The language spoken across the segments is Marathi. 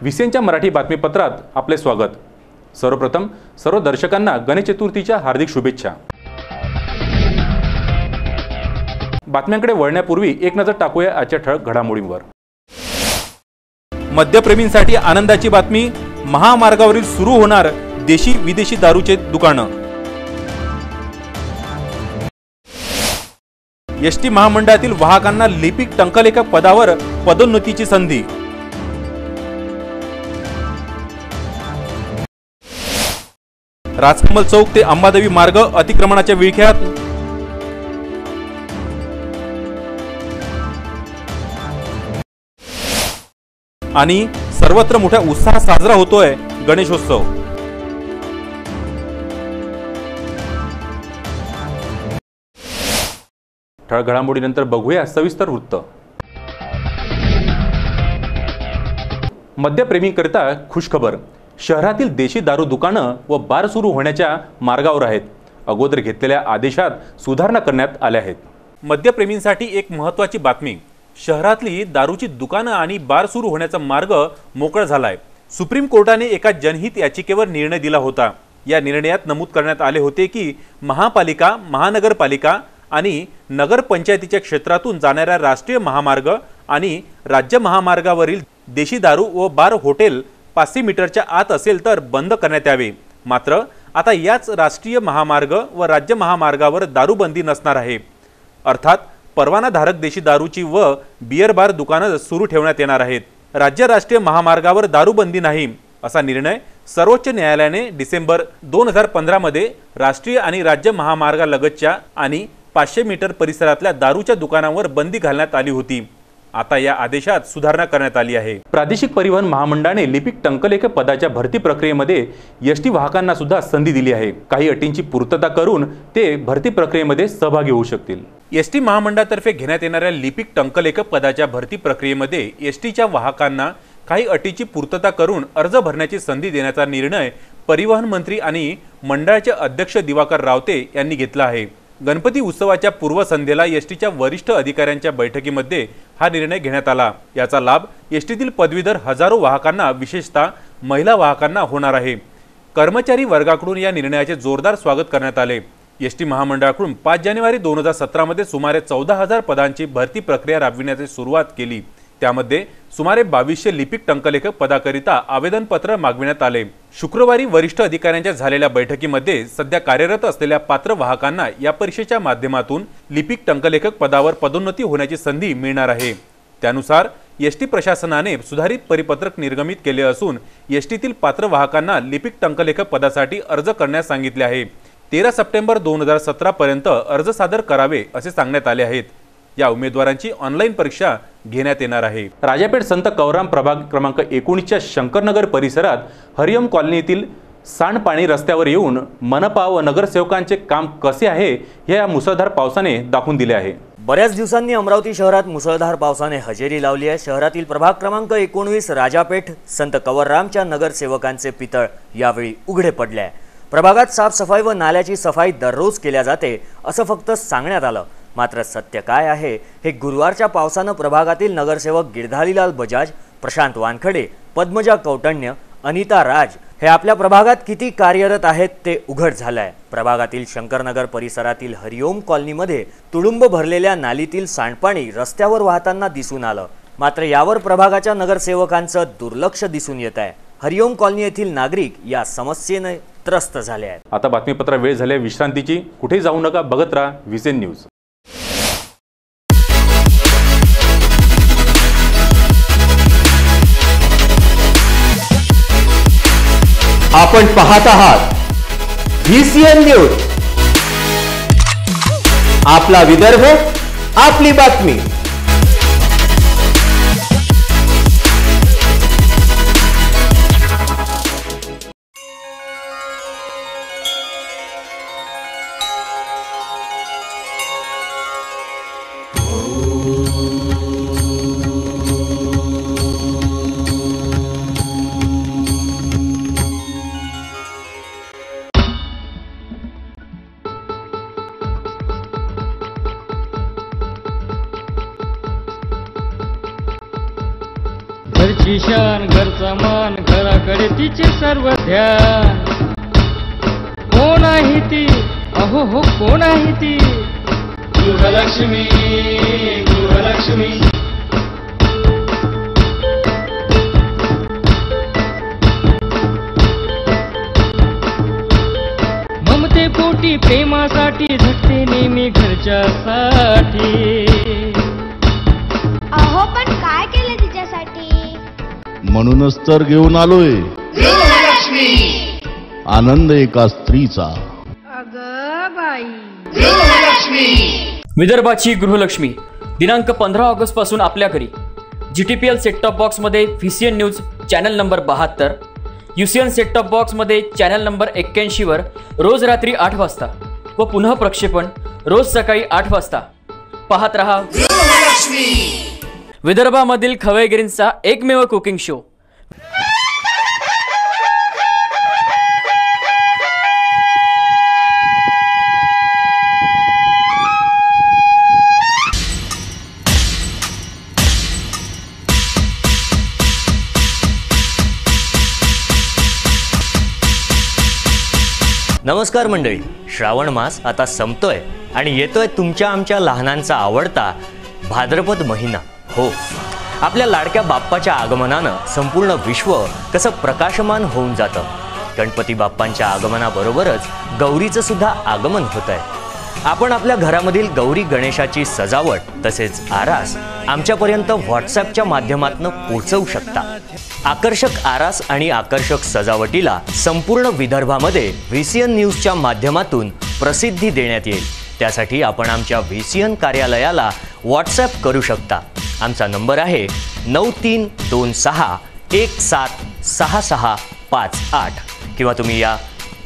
विसेनच्या मराठी बातमीपत्रात आपले स्वागत। सर्वप्रथम सर्व दर्शकांना गणेश चतुर्थीच्या हार्दिक शुभेच्छा। बातम्यांकडे वळण्यापूर्वी एक नजर टाकूया आजच्या ठळक घडामोडींवर। मद्यप्रेमींसाठी आनंदाची बातमी, महामार्गावरील सुरू होणार देशी विदेशी दारूचे दुकानं। एसटी महामंडळातील वाहकांना लिपिक टंकलेखक पदावर पदोन्नतीची संधी। राजकमल चौक ते अंबादेवी मार्ग अतिक्रमणाच्या विळख्यात। आणि सर्वत्र मोठ्या उत्साहात साजरा होतोय गणेशोत्सव। ठळक घडामोडीनंतर बघूया सविस्तर वृत्त। मद्यप्रेमींकरिता खुशखबर, शहरातील देशी दारू दुकानं व बार सुरू होण्याच्या मार्गावर आहेत। अगोदर घेतलेल्या आदेशात सुधारणा करण्यात आल्या आहेत। मद्यप्रेमींसाठी एक महत्त्वाची बातमी, शहरातली दारूची दुकानं आणि बार सुरू होण्याचा मार्ग मोकळा झालाय। सुप्रीम कोर्टाने एका जनहित याचिकेवर निर्णय दिला होता। या निर्णयात नमूद करण्यात आले होते की महापालिका, महानगरपालिका आणि नगरपंचायतीच्या क्षेत्रातून जाणाऱ्या राष्ट्रीय महामार्ग आणि राज्य महामार्गावरील देशी दारू व बार हॉटेल 500 मीटरच्या आत असेल तर बंद करण्यात यावे। मात्र आता याच राष्ट्रीय महामार्ग व राज्य महामार्गावर दारूबंदी नसणार आहे। अर्थात परवानाधारक देशी दारूची व बियर बार दुकानं सुरू ठेवण्यात येणार आहेत। राज्य राष्ट्रीय महामार्गावर दारूबंदी नाही असा निर्णय सर्वोच्च न्यायालयाने डिसेंबर 2015 मध्ये राष्ट्रीय आणि राज्य महामार्गालगतच्या आणि 500 मीटर परिसरातल्या दारूच्या दुकानांवर बंदी घालण्यात आली होती। आता या आदेशात सुधारणा करण्यात आली आहे। प्रादेशिक परिवहन महामंडळाने लिपिक टंकलेखक पदाच्या भरती प्रक्रियेमध्ये एसटी वाहकांना सुद्धा संधी दिली आहे। काही अटींची पूर्तता करून ते भरती प्रक्रियेमध्ये सहभागी होऊ शकतील। एसटी महामंडळातर्फे घेण्यात येणाऱ्या लिपिक टंकलेखक पदाच्या भरती प्रक्रियेमध्ये एसटीच्या वाहकांना काही अटींची पूर्तता करून अर्ज भरण्याची संधी देण्याचा निर्णय परिवहन मंत्री आणि मंडळाचे अध्यक्ष दिवाकर रावते यांनी घेतला आहे। गणपती उत्सवाच्या पूर्वसंध्येला एसटीच्या वरिष्ठ अधिकाऱ्यांच्या बैठकीमध्ये हा निर्णय घेण्यात आला। याचा लाभ एसटीतील पदवीधर हजारो वाहकांना, विशेषतः महिला वाहकांना होणार आहे। कर्मचारी वर्गाकडून या निर्णयाचे जोरदार स्वागत करण्यात आले। एसटी महामंडळाकडून 5 जानेवारी 2017 मध्ये सुमारे 14,000 पदांची भरती प्रक्रिया राबविण्याची सुरुवात केली। त्यामध्ये सुमारे 2200 लिपिक टंकलेखक पदाकरिता आवेदनपत्र मागविण्यात आले। शुक्रवारी वरिष्ठ अधिकाऱ्यांच्या झालेल्या बैठकीमध्ये सध्या कार्यरत असलेल्या पात्र वाहकांना या परीक्षेच्या माध्यमातून लिपिक टंकलेखक पदावर पदोन्नती होण्याची संधी मिळणार आहे। त्यानुसार एसटी प्रशासनाने सुधारित परिपत्रक निर्गमित केले असून एसटीतील पात्र वाहकांना लिपिक टंकलेखक पदासाठी अर्ज करण्यास सांगितले आहे। 13 सप्टेंबर 2017 पर्यंत अर्ज सादर करावे असे सांगण्यात आले आहेत। या उमेदवारांची ऑनलाईन परीक्षा घेण्यात येणार आहे। राजापेठ संत कवराम प्रभाग क्रमांक 19च्या शंकरनगर परिसरात हरिओम कॉलनीतील सांडपाणी रस्त्यावर येऊन मनपा व नगरसेवकांचे काम कसे आहे हे या मुसळधार पावसाने दाखवून दिले आहे। बऱ्याच दिवसांनी अमरावती शहरात मुसळधार पावसाने हजेरी लावली आहे। शहरातील प्रभाग क्रमांक 19 राजापेठ संत कवररामच्या नगरसेवकांचे पितळ यावेळी उघडे पडले आहे। प्रभागात साफसफाई व नाल्याची सफाई दररोज केल्या जाते असं फक्त सांगण्यात आलं। मात्र सत्य काय आहे हे गुरुवारच्या पावसानं प्रभागातील नगरसेवक गिरधारीलाल बजाज, प्रशांत वानखडे, पद्मजा कौटण्य, अनिता राज हे आपल्या प्रभागात किती कार्यरत आहेत ते उघड झालंय। प्रभागातील शंकरनगर परिसरातील हरिओम कॉलनीमध्ये तुडुंब भरलेल्या नालीतील सांडपाणी रस्त्यावर वाहताना दिसून आलं। मात्र यावर प्रभागाच्या नगरसेवकांचं दुर्लक्ष दिसून येत आहे। हरिओम कॉलनी येथील नागरिक या समस्येने त्रस्त झाले आहेत। आता बातमीपत्र वेळ झाली विश्रांतीची। कुठे जाऊ नका, बघत राहा विसेन न्यूज। आपण पाहत आहात VCN न्यूज, आपला विदर्भ, आपली बातमी। तिची शान घरचा मान घराकडे तिचे सर्व ध्यान. कोण आहे ती अहो हो कोण आहे ती गृहलक्ष्मी गृहलक्ष्मी. ममते पोटी प्रेमासाठी झटते नेहमी घरच्यासाठी. अहो पण काय केलं तिच्यासाठी? म्हणूनच तर घेऊन आलोय गृहलक्ष्मी. आनंद एका स्त्रीचा. अगं बाई. विदर्भाची गृहलक्ष्मी दिनांक 15 ऑगस्ट पासून आपल्या घरी. GTPL सेट टॉप बॉक्स मध्ये VCN news channel number 72, UCN set top box मध्ये चॅनल नंबर 81 वर रोज रात्री 8 वाजता व पुन्हा प्रक्षेपण रोज सकाळी 8 वाजता. पाहत रहा विदर्भामधील खवयगिरींचा एकमेव कुकिंग शो. नमस्कार मंडळी, श्रावण मास आता संपतोय आणि येतोय तुमच्या आमच्या लहानांचा आवडता भाद्रपद महिना. हो, आपल्या लाडक्या बाप्पाच्या आगमनानं संपूर्ण विश्व कसं प्रकाशमान होऊन जातं. गणपती बाप्पांच्या आगमनाबरोबरच गौरीचं सुद्धा आगमन होत आहे. आपण आपल्या घरामधील गौरी गणेशाची सजावट तसेच आरास आमच्यापर्यंत व्हॉट्सॲपच्या माध्यमातून पोहोचवू शकता. आकर्षक आरास आणि आकर्षक सजावटीला संपूर्ण विदर्भामध्ये VCN न्यूजच्या माध्यमातून प्रसिद्धी देण्यात येईल. त्यासाठी आपण आमच्या VCN कार्यालयाला व्हॉट्सॲप करू शकता. आमचा नंबर आहे 9327176658 किंवा तुम्ही या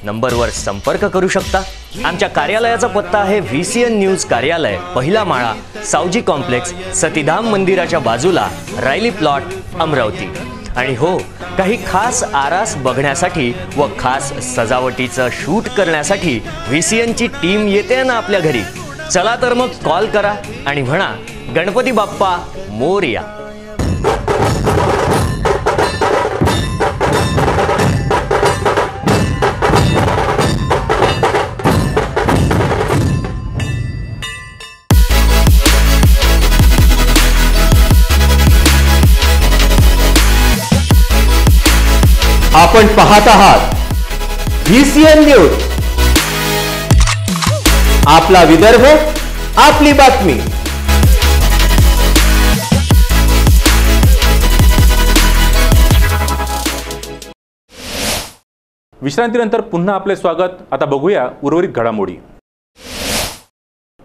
नंबरवर संपर्क करू शकता. आमच्या कार्यालयाचा पत्ता आहे VCN न्यूज कार्यालय, पहिला माळा, सावजी कॉम्प्लेक्स, सतीधाम मंदिराच्या बाजूला, रायली प्लॉट, अमरावती. आणि हो, काही खास आरास बघण्यासाठी व खास सजावटीचं शूट करण्यासाठी VCNची टीम येते ना आपल्या घरी. चला तर मग कॉल करा आणि म्हणा गणपती बाप्पा मोरया. आपण पाहत आहात VCN न्यूज. आपला विदर्भ, आपली बातमी. विश्रांतीनंतर पुन्हा आपले स्वागत. आता बघूया उर्वरित घडामोडी.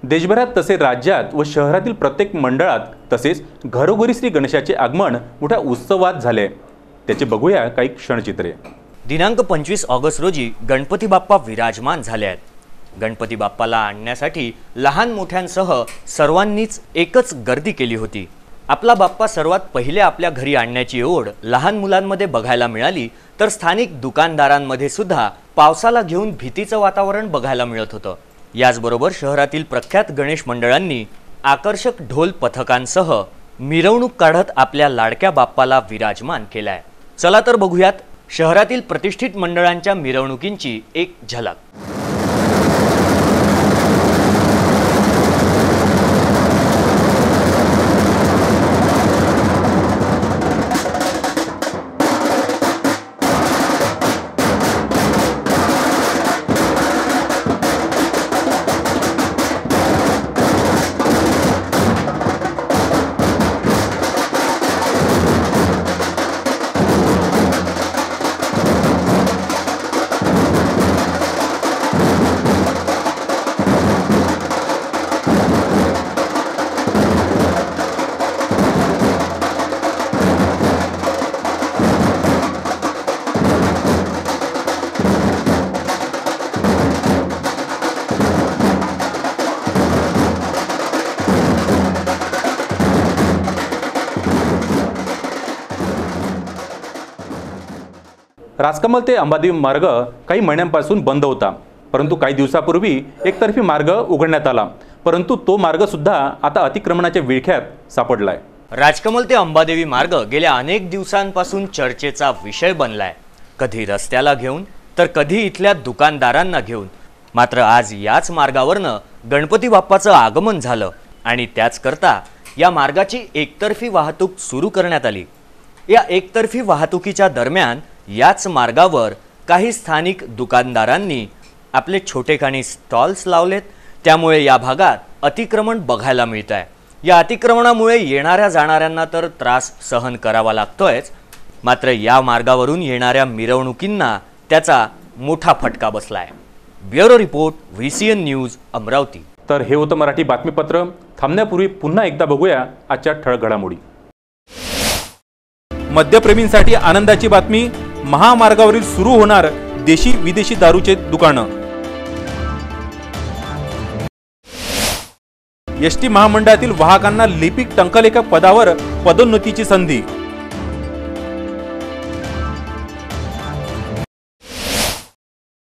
देशभरात तसे राज्यात व शहरातील प्रत्येक मंडळात तसेच घरोघरी श्री गणेशाचे आगमन मोठ्या उत्सवात झाले. त्याचे बघूया काही क्षणचित्रे. दिनांक 25 ऑगस्ट रोजी गणपती बाप्पा विराजमान झाले आहेत. गणपती बाप्पाला आणण्यासाठी लहान मोठ्यांसह सर्वांनीच एकच गर्दी केली होती. आपला बाप्पा सर्वात पहिले आपल्या घरी आणण्याची ओढ लहान मुलांमध्ये बघायला मिळाली, तर स्थानिक दुकानदारांमध्ये सुद्धा पावसाला घेऊन भीतीचं वातावरण बघायला मिळत होतं. याचबरोबर शहरातील प्रख्यात गणेश मंडळांनी आकर्षक ढोल पथकांसह मिरवणूक काढत आपल्या लाडक्या बाप्पाला विराजमान केलाय. चला तर बघूयात शहरातील प्रतिष्ठित मंडळांच्या मिरवणुकींची एक झलक. राजकमल ते अंबादेवी मार्ग काही महिन्यांपासून बंद होता, परंतु काही दिवसापूर्वी एकतर्फी मार्ग उघडण्यात आला, परंतु तो मार्ग सुद्धा आता अतिक्रमणाच्या विळख्यात सापडलाय. राजकमल ते अंबादेवी मार्ग गेल्या अनेक दिवसांपासून चर्चेचा विषय बनलाय. कधी रस्त्याला घेऊन तर कधी इथल्या दुकानदारांना घेऊन. मात्र आज याच मार्गावरनं गणपती बाप्पाचं आगमन झालं आणि त्याच करता या मार्गाची एकतर्फी वाहतूक सुरू करण्यात आली. या एकतर्फी वाहतुकीच्या दरम्यान याच मार्गावर काही स्थानिक दुकानदारांनी आपले छोटेखानी स्टॉल्स लावलेत. त्यामुळे या भागात अतिक्रमण बघायला मिळत आहे. या अतिक्रमणामुळे येणाऱ्या जाणाऱ्यांना तर त्रास सहन करावा लागतोयच, मात्र या मार्गावरून येणाऱ्या मिरवणुकींना त्याचा मोठा फटका बसलाय. Bureau report, VCN news, Amravati. तर हे होतं मराठी बातमीपत्र. थांबण्यापूर्वी पुन्हा एकदा बघूया आजच्या ठळक घडामोडी. मद्यप्रेमींसाठी आनंदाची बातमी. महामार्गावरील सुरू होणार देशी विदेशी दारूचे दुकानं. एसटी महामंडळातील वाहकांना लिपिक टंकलेखक पदावर पदोन्नतीची संधी.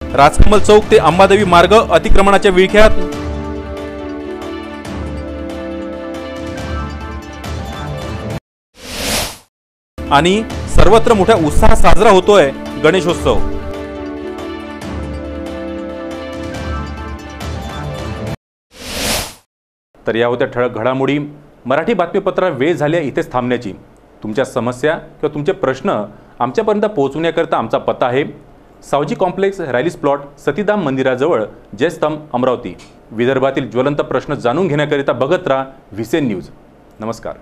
राजकमल चौक ते अंबादेवी मार्ग अतिक्रमणाच्या विळख्यात. आणि सर्वत्र मोठ्या उत्साहात साजरा होतोय गणेशोत्सव. तर या होत्या ठळक घडामोडी. मराठी बातमीपत्रा वेळ झाल्या इथेच थांबण्याची. तुमच्या समस्या किंवा तुमचे प्रश्न आमच्यापर्यंत पोहोचवण्याकरता आमचा पत्ता आहे सावजी कॉम्प्लेक्स, रॅलीस प्लॉट, सतीधाम मंदिराजवळ, जयस्तंभ, अमरावती. विदर्भातील ज्वलंत प्रश्न जाणून घेण्याकरिता बघत राहा VCN न्यूज. नमस्कार.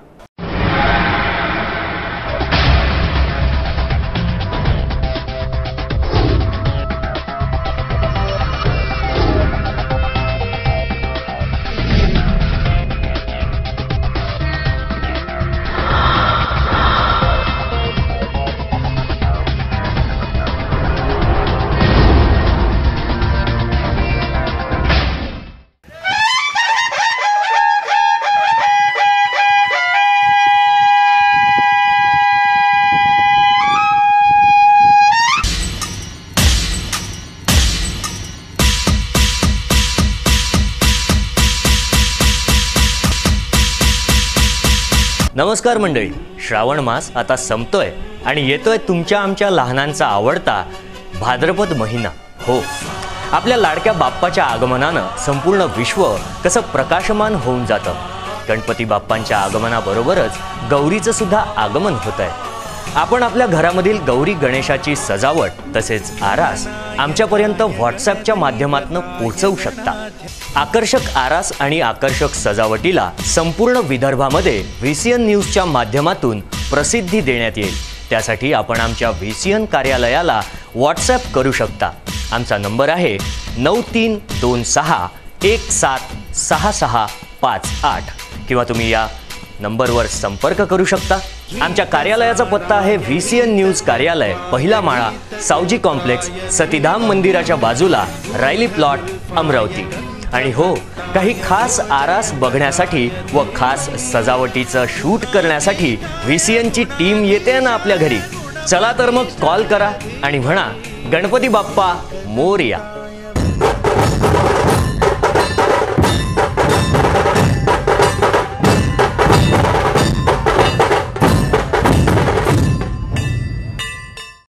नमस्कार मंडळी. श्रावण मास आता संपतोय आणि येतोय तुमच्या आमच्या लहानांचा आवडता भाद्रपद महिना. हो, आपल्या लाडक्या बाप्पाच्या आगमनानं संपूर्ण विश्व कसं प्रकाशमान होऊन जातं. गणपती बाप्पांच्या आगमनाबरोबरच गौरीचं सुद्धा आगमन होत आहे. आपण आपल्या घरामधील गौरी गणेशाची सजावट तसेच आरास आमच्यापर्यंत व्हॉट्सॲपच्या माध्यमातून पोहोचवू शकता. आकर्षक आरास आणि आकर्षक सजावटीला संपूर्ण विदर्भामध्ये VCN न्यूजच्या माध्यमातून प्रसिद्धी देण्यात येईल. त्यासाठी आपण आमच्या VCN कार्यालयाला व्हॉट्सॲप करू शकता. आमचा नंबर आहे 9327176658 किंवा तुम्ही या नंबरवर संपर्क करू शकता. आमच्या कार्यालयाचा पत्ता आहे VCN न्यूज कार्यालय, पहिला माळा, सावजी कॉम्प्लेक्स, सतीधाम मंदिराच्या बाजूला, रायली प्लॉट, अमरावती. आणि हो, काही खास आरास बघण्यासाठी व खास सजावटीचं शूट करण्यासाठी VCNची टीम येते ना आपल्या घरी. चला तर मग कॉल करा आणि म्हणा गणपती बाप्पा मोरया.